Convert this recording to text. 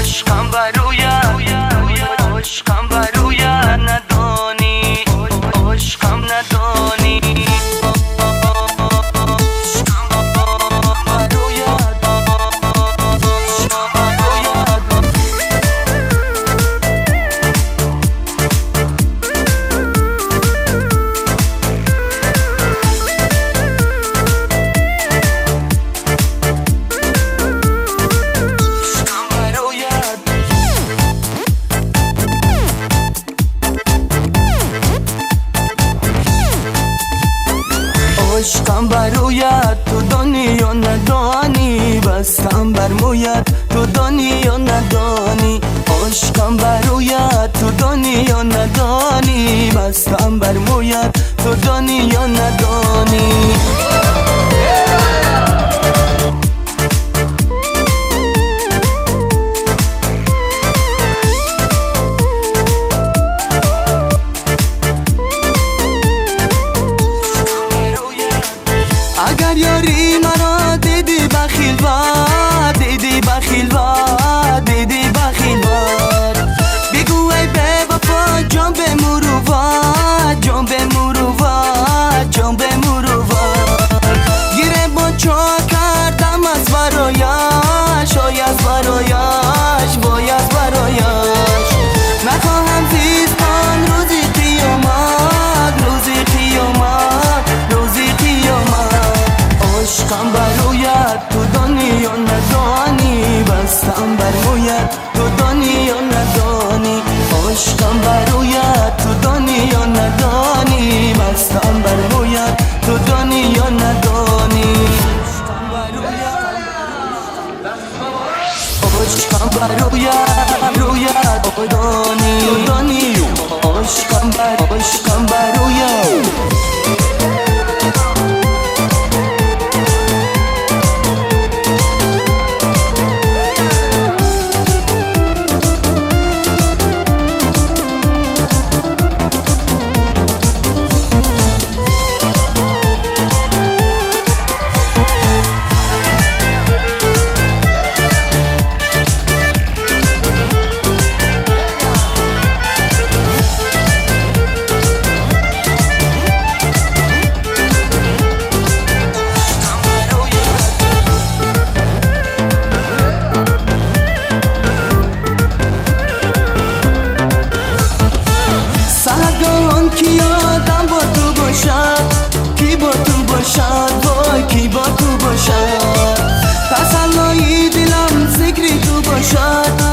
عشقم برویت عشقم برویت ندانی عشقم ندانی عشقم برویت تو دنیا ندانی بستم بر مویت تو دنیا ندانی عشقم برویت تو دنیا ندانی بستم بر مویت تو دنیا ندانی اگر یاری مرا دیدی بخیل وار دیدی بخیل وار دیدی بخیل وار بگو ای به وفا جان به مروت جان به مروت جان به مروت گیره با چا کردم از برایش آی از برایش وای از برایش نخواهم زیست آن روزی قیامت روزی قیامت روزی قیامت عشقم برویت تو دنیا ندانی بستم بر مویت تو دنیا ندانی عشقم برویت تو دنیا ندانی بستم بر مویت تو دنیا ندانی عشقم برویت رویت تو دانی عشقم برویت کی یادم با تو باشد کی با تو باشد وای کی با تو باشد تسلای دلم ذکری تو باشد